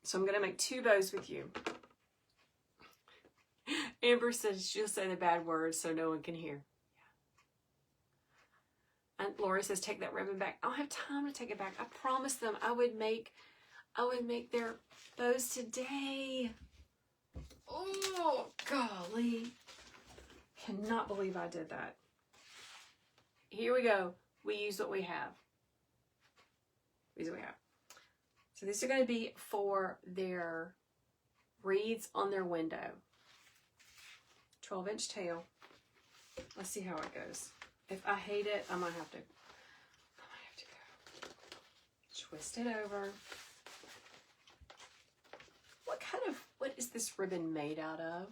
So I'm going to make 2 bows with you. Amber says she'll say the bad words so no one can hear. Yeah. And Lori says, take that ribbon back. I don't have time to take it back. I promised them I would make their bows today. Oh, golly. Cannot believe I did that. Here we go. We use what we have. Use what we have. So these are going to be for their wreaths on their window. 12-inch tail. Let's see how it goes. If I hate it, I might have to go twist it over. What is this ribbon made out of?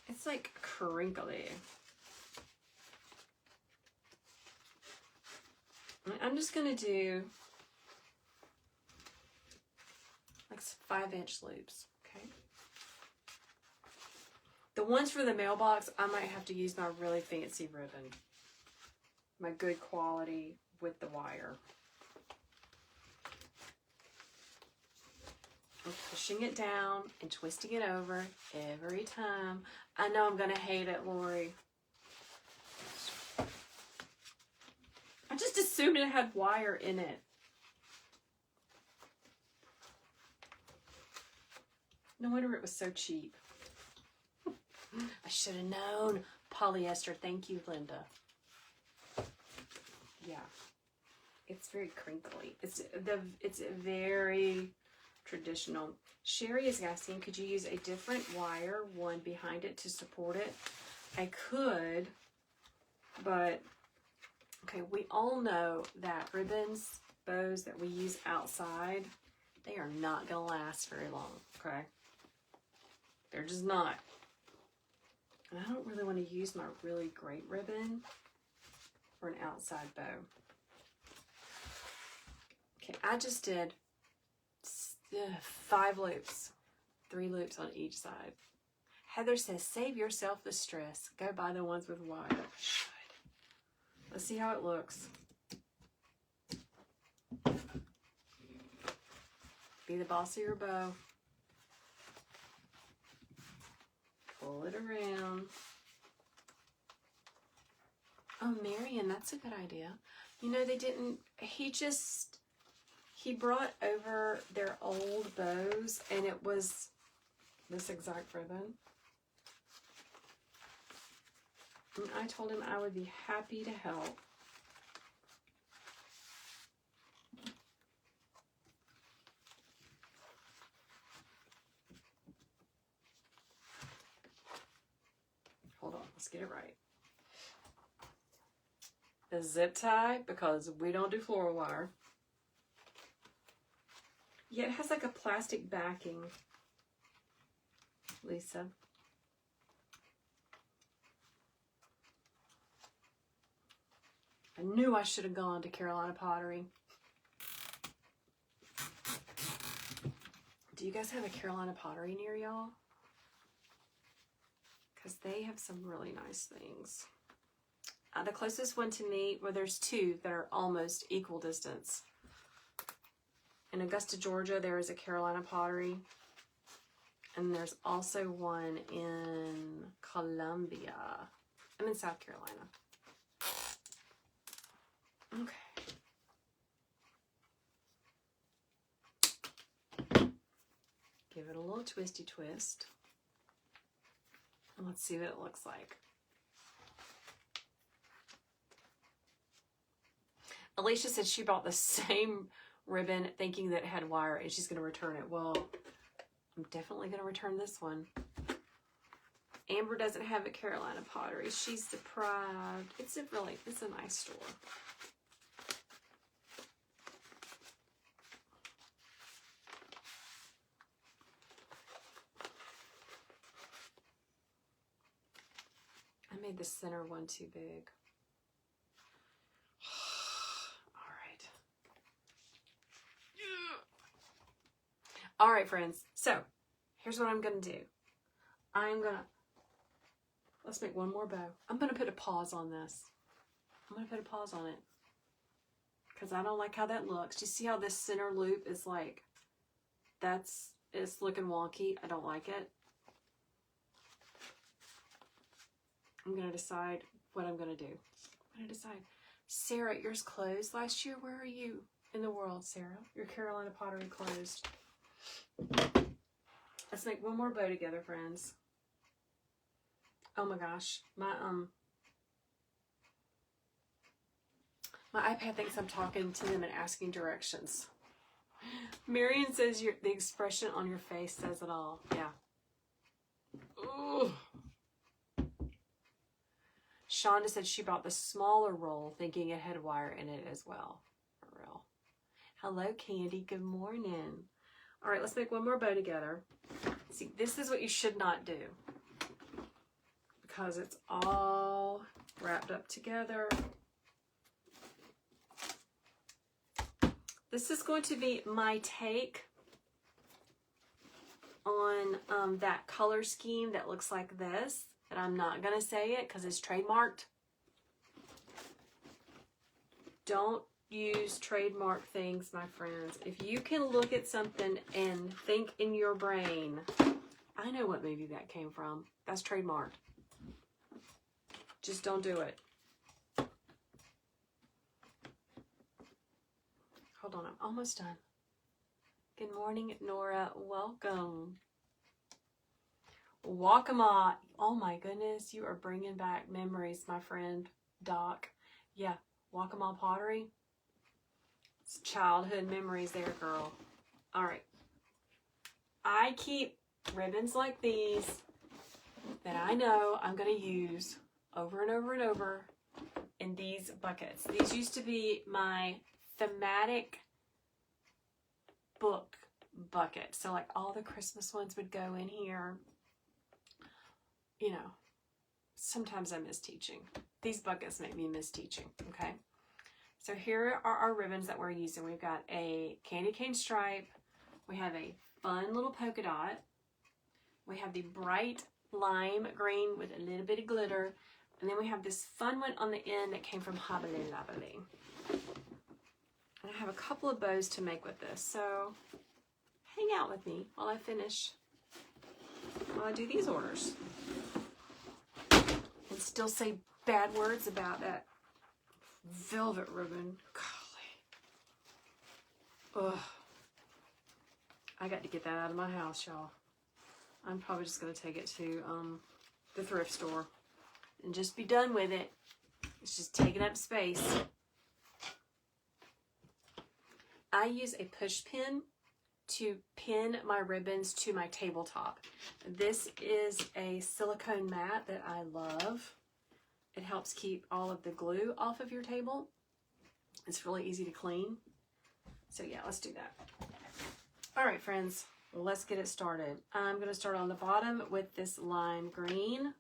It's like crinkly. I'm just going to do like 5-inch loops, okay? The ones for the mailbox, I might have to use my really fancy ribbon. My good quality with the wire. I'm pushing it down and twisting it over every time. I know I'm going to hate it, Lori. I just assumed it had wire in it. No wonder it was so cheap. I should have known. Polyester. Thank you, Linda. Yeah. It's very crinkly. It's very traditional. Sherry is asking, could you use a different wire, one behind it, to support it? I could, but okay, we all know that ribbons, bows that we use outside, they are not going to last very long, okay? They're just not. And I don't really want to use my really great ribbon for an outside bow. Okay, I just did 5 loops, 3 loops on each side. Heather says, save yourself the stress. Go buy the ones with wire. Let's see how it looks. Be the boss of your bow. Pull it around. Oh, Marion, that's a good idea. You know, they didn't, he brought over their old bows, and it was this exact ribbon. And I told him I would be happy to help. Let's get it right. A zip tie, because we don't do floral wire. Yeah, it has like a plastic backing, Lisa. I knew I should have gone to Carolina Pottery. Do you guys have a Carolina Pottery near y'all? Because they have some really nice things. The closest one to me, well, there's two that are almost equal distance. In Augusta, Georgia, there is a Carolina Pottery. And there's also one in Columbia. I'm in South Carolina. Okay. Give it a little twisty twist. And let's see what it looks like. Alicia said she bought the same ribbon thinking that it had wire and she's going to return it. Well, I'm definitely going to return this one. Amber doesn't have a Carolina Pottery. She's deprived. It's a nice store. I made the center one too big. All right, friends. So here's what I'm going to do. Let's make one more bow. I'm going to put a pause on this. I'm going to put a pause on it because I don't like how that looks. Do you see how this center loop is like, it's looking wonky. I don't like it. I'm going to decide what I'm going to do. I'm going to decide. Sarah, yours closed last year. Where are you in the world, Sarah? Your Carolina Pottery closed. Let's make one more bow together, friends. Oh my gosh, my iPad thinks I'm talking to them and asking directions. Marion says the expression on your face says it all. Yeah. Ooh. Shonda said she bought the smaller roll thinking it had wire in it as well. For real. Hello, Candy. Good morning. All right, let's make one more bow together. See, this is what you should not do because it's all wrapped up together. This is going to be my take on that color scheme that looks like this. And I'm not going to say it because it's trademarked. Don't use trademark things, my friends. If you can look at something and think in your brain, I know what movie that came from. That's trademarked. Just don't do it. Hold on, I'm almost done. Good morning, Nora. Welcome. Wakama. Oh my goodness, you are bringing back memories, my friend Doc. Yeah, Wakama Pottery. It's childhood memories there, girl. All right. I keep ribbons like these that I know I'm going to use over and over and over in these buckets. These used to be my thematic book bucket. So like all the Christmas ones would go in here. You know, sometimes I miss teaching. These buckets make me miss teaching, okay? So here are our ribbons that we're using. We've got a candy cane stripe. We have a fun little polka dot. We have the bright lime green with a little bit of glitter. And then we have this fun one on the end that came from Hobby Lobby. And I have a couple of bows to make with this. So hang out with me while I finish, while I do these orders. And still say bad words about that velvet ribbon. Golly. Ugh. I got to get that out of my house, y'all. I'm probably just going to take it to the thrift store and just be done with it. It's just taking up space. I use a push pin to pin my ribbons to my tabletop. This is a silicone mat that I love. It helps keep all of the glue off of your table. It's really easy to clean. So yeah, let's do that. All right, friends, let's get it started. I'm going to start on the bottom with this lime green.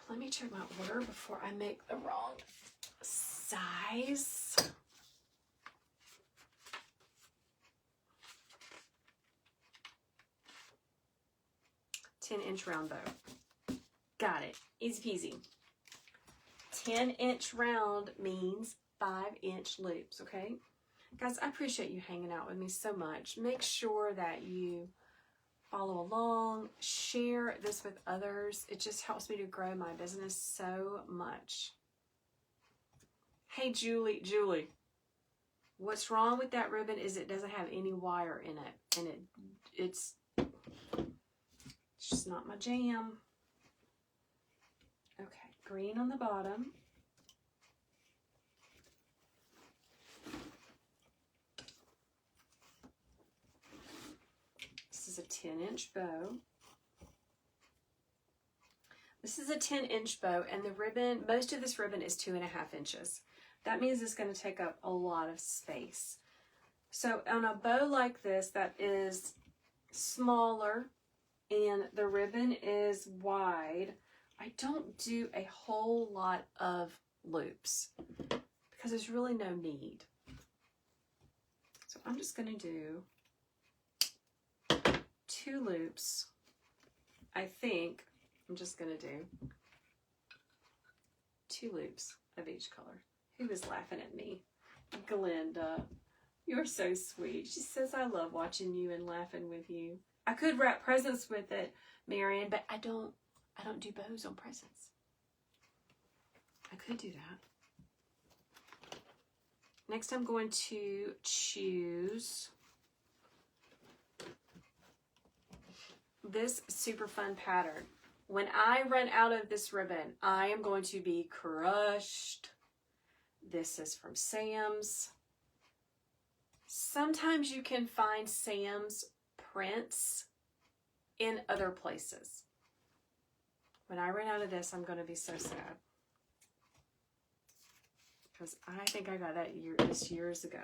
Let me check my order before I make the wrong size. "10-inch round bow." Got it. Easy peasy. 10-inch round means 5-inch loops, okay? Guys, I appreciate you hanging out with me so much. Make sure that you follow along, share this with others. It just helps me to grow my business so much. Hey, Julie, what's wrong with that ribbon is it doesn't have any wire in it, and it's just not my jam. Okay, green on the bottom. This is a 10-inch bow. This is a 10-inch bow, and the ribbon, most of this ribbon is 2.5 inches. That means it's going to take up a lot of space. So on a bow like this that is smaller and the ribbon is wide, I don't do a whole lot of loops because there's really no need. So I'm just going to do 2 loops. I think I'm just going to do 2 loops of each color. Who is laughing at me? Glenda. You're so sweet. She says, "I love watching you and laughing with you." I could wrap presents with it, Marion, but I don't do bows on presents. I could do that. Next, I'm going to choose this super fun pattern. When I run out of this ribbon, I am going to be crushed. This is from Sam's. Sometimes you can find Sam's prints in other places. When I run out of this, I'm going to be so sad. Because I think I got that years ago.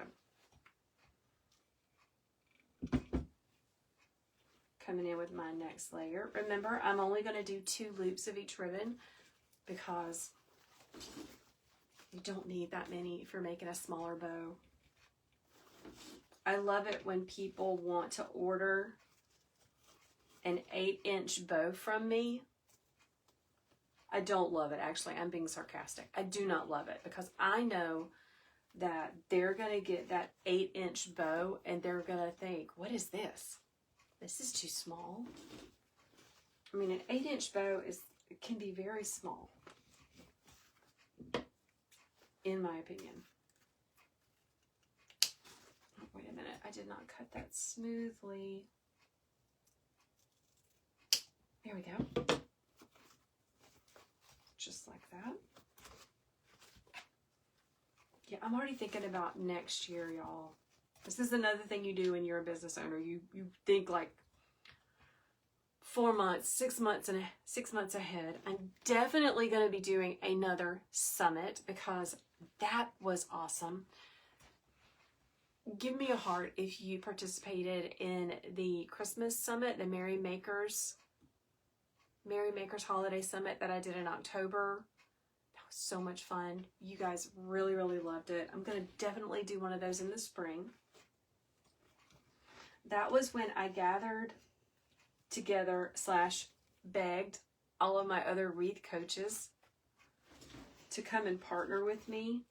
Coming in with my next layer. Remember, I'm only going to do 2 loops of each ribbon because you don't need that many if you're making a smaller bow. I love it when people want to order an 8-inch bow from me. I don't love it, actually. I'm being sarcastic. I do not love it because I know that they're going to get that 8-inch bow and they're going to think, "What is this? This is too small." I mean, an 8-inch bow can be very small, in my opinion. Oh, wait a minute. I did not cut that smoothly. There we go. Just like that. Yeah, I'm already thinking about next year, y'all. This is another thing you do when you're a business owner. You think like 4 months, 6 months, and 6 months ahead. I'm definitely going to be doing another summit because that was awesome. Give me a heart if you participated in the Christmas summit, the Merry Makers Holiday Summit that I did in October. That was so much fun. You guys really, really loved it. I'm going to definitely do one of those in the spring. That was when I gathered together / begged all of my other wreath coaches to come and partner with me.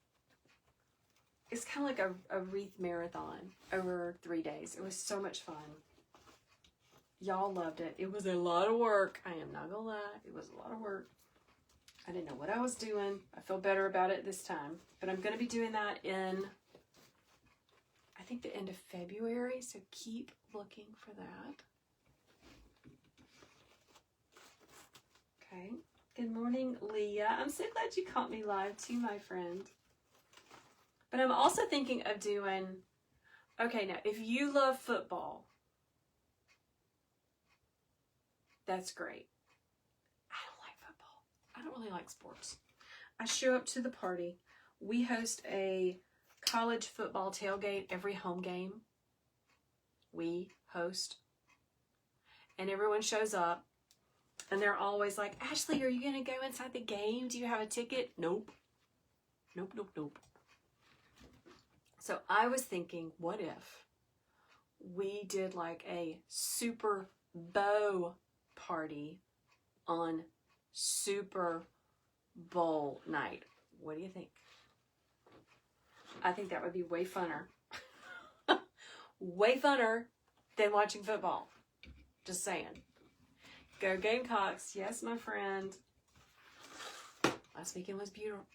It's kind of like a wreath marathon over 3 days. It was so much fun. Y'all loved it. It was a lot of work. I am not gonna lie. It was a lot of work. I didn't know what I was doing. I feel better about it this time. But I'm going to be doing that in, I think, the end of February. So keep looking for that. Okay. Good morning, Leah. I'm so glad you caught me live too, my friend. But I'm also thinking of doing Okay, now, if you love football, that's great. I don't like football. I don't really like sports. I show up to the party. We host a college football tailgate every home game. We host. And everyone shows up. And they're always like, Ashley, are you going to go inside the game? Do you have a ticket? Nope. Nope, nope, nope. So I was thinking, what if we did like a Super Bowl party on Super Bowl night? What do you think? I think that would be way funner. Way funner than watching football. Just saying. Go Gamecocks. Yes, my friend. Last weekend was brutal.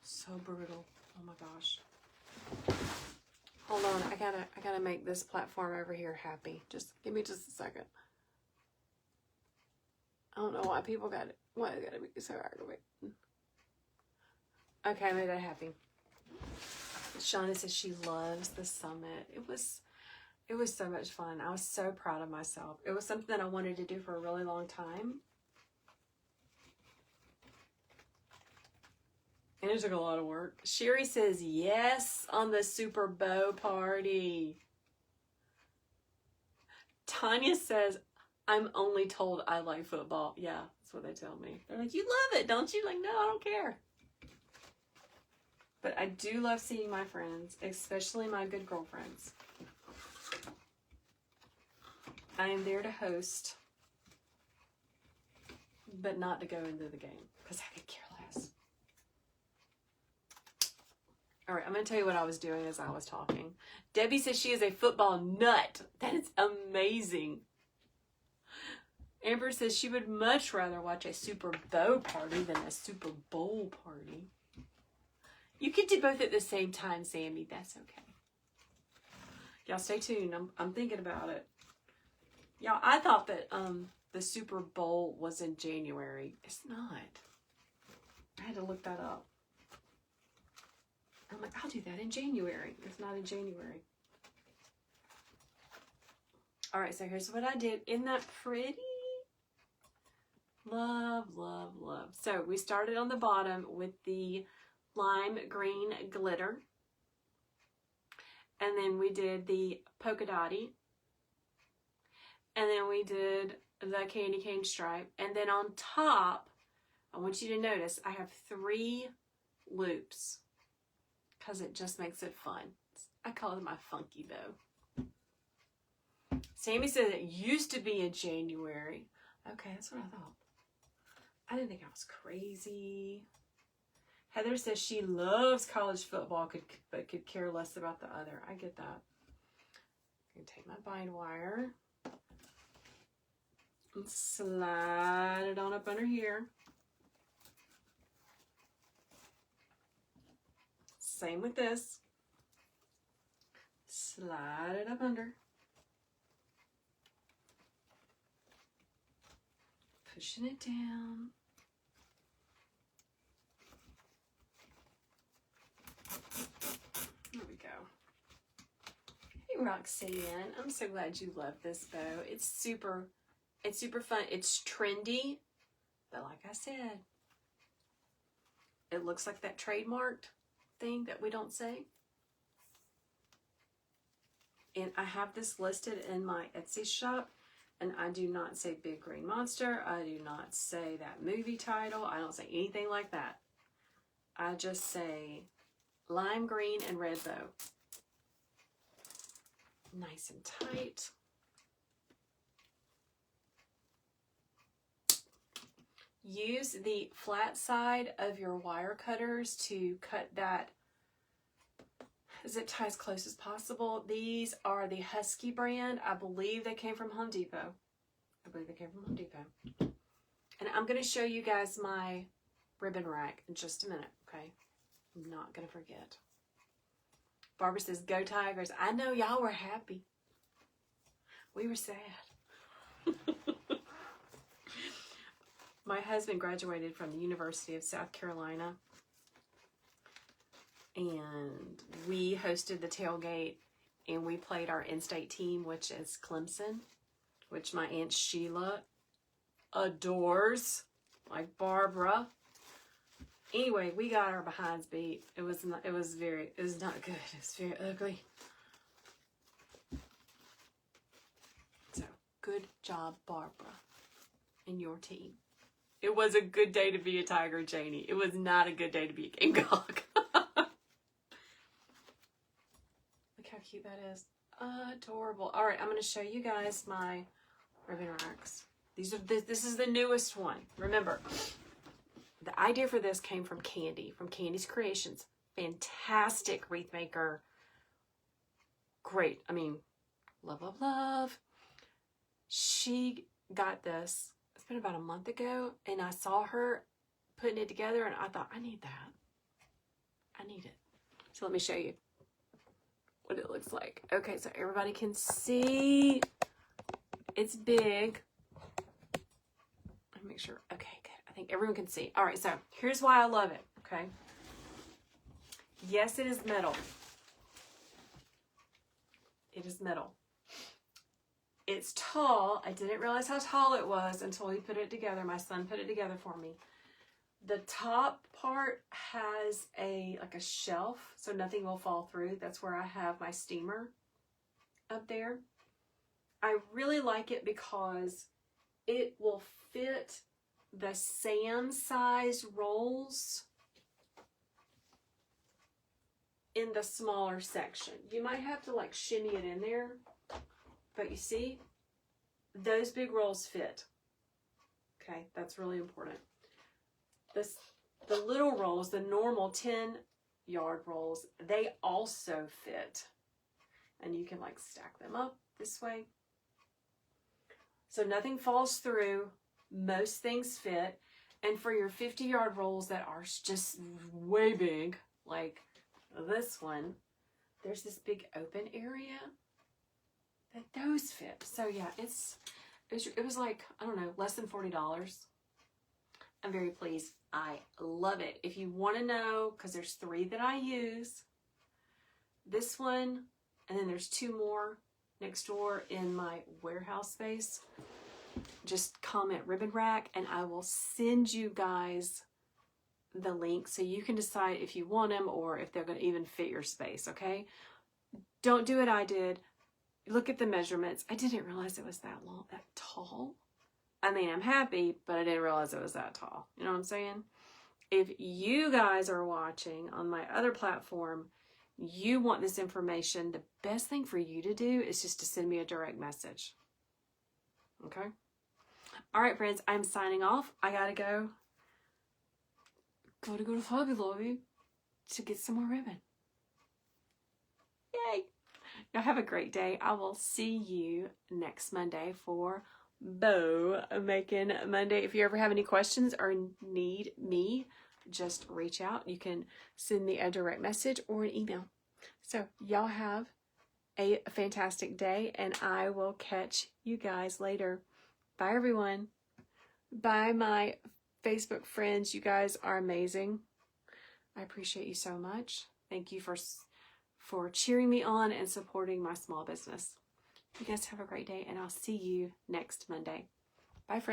So brutal. Oh my gosh. Hold on. I gotta make this platform over here happy. Just give me just a second. I don't know why people got it. Why it gotta be so aggravating. Okay, I made that happy. Shauna says she loves the summit. It was so much fun. I was so proud of myself. It was something that I wanted to do for a really long time. And it took a lot of work. Sherry says yes on the Super Bowl party. Tanya says, I'm only told I like football. Yeah, that's what they tell me. They're like, you love it, don't you? Like, no, I don't care. But I do love seeing my friends, especially my good girlfriends. I am there to host, but not to go into the game, because I could care less. All right, I'm going to tell you what I was doing as I was talking. Debbie says she is a football nut. That is amazing. Amber says she would much rather watch a Super Bowl party than a Super Bowl party. You can do both at the same time, Sammy. That's okay. Y'all stay tuned. I'm thinking about it. Y'all, I thought that the Super Bowl was in January. It's not. I had to look that up. I'm like, I'll do that in January. It's not in January. All right, so here's what I did. Isn't that pretty? Love, love, love. So we started on the bottom with the lime green glitter. And then we did the polka dotty. And then we did the candy cane stripe. And then on top, I want you to notice I have 3 loops because it just makes it fun. I call it my funky bow. Sammy said it used to be in January. Okay, that's what I thought. I didn't think I was crazy. Heather says she loves college football, but could care less about the other. I get that. I'm going to take my bind wire and slide it on up under here. Same with this. Slide it up under. Pushing it down. There we go. Hey Roxanne, I'm so glad you love this bow. It's super fun. It's trendy, but like I said, it looks like that trademarked thing that we don't say. And I have this listed in my Etsy shop, and I do not say Big Green Monster. I do not say that movie title. I don't say anything like that. I just say lime green and red bow. Nice and tight. Use the flat side of your wire cutters to cut that zip tie as close as possible. These are the Husky brand. I believe they came from Home Depot. And I'm going to show you guys my ribbon rack in just a minute, okay? I'm not going to forget. Barbara says, go Tigers. I know y'all were happy. We were sad. My husband graduated from the University of South Carolina. and we hosted the tailgate, and we played our in-state team, which is Clemson, which my Aunt Sheila adores, like Barbara. Anyway, we got our behinds beat. It was not good. It was very ugly. So, good job, Barbara, and your team. It was a good day to be a Tiger, Janie. It was not a good day to be a Gamecock. Look how cute that is. Adorable. All right, I'm going to show you guys my ribbon racks. This is the newest one. Remember, the idea for this came from Candy, from Candy's Creations. Fantastic wreath maker. Great. I mean, love, love, love. She got this, it's been about a month ago, and I saw her putting it together, and I thought, I need that. I need it. So let me show you what it looks like. Okay, so everybody can see. It's big. Let me make sure. Okay, good. I think everyone can see. All right, so here's why I love it, okay? Yes, it is metal. It is metal. It's tall. I didn't realize how tall it was until we put it together. My son put it together for me. The top part has like a shelf, so nothing will fall through. That's where I have my steamer up there. I really like it because it will fit the Sam size rolls in the smaller section. You might have to like shimmy it in there, but you see, those big rolls fit. Okay, that's really important. The little rolls, the normal 10-yard rolls, they also fit. And you can like stack them up this way. So nothing falls through. Most things fit. And for your 50-yard rolls that are just way big, like this one, there's this big open area that those fit. So yeah, it was like, I don't know, less than $40. I'm very pleased. I love it. If you want to know, because there's 3 that I use, this one, and then there's 2 more next door in my warehouse space. Just comment ribbon rack, and I will send you guys the link so you can decide if you want them or if they're going to even fit your space, okay? Don't do what I did. Look at the measurements. I didn't realize it was that long, that tall. I mean, I'm happy, but I didn't realize it was that tall. You know what I'm saying? If you guys are watching on my other platform, you want this information, the best thing for you to do is just to send me a direct message. Okay? All right, friends, I'm signing off. I gotta go. Gotta go to Hobby Lobby to get some more ribbon. Yay! Y'all have a great day. I will see you next Monday for Bow Making Monday. If you ever have any questions or need me, just reach out. You can send me a direct message or an email. So y'all have a fantastic day, and I will catch you guys later. Bye, everyone. Bye, my Facebook friends. You guys are amazing. I appreciate you so much. Thank you for cheering me on and supporting my small business. You guys have a great day, and I'll see you next Monday. Bye, friends.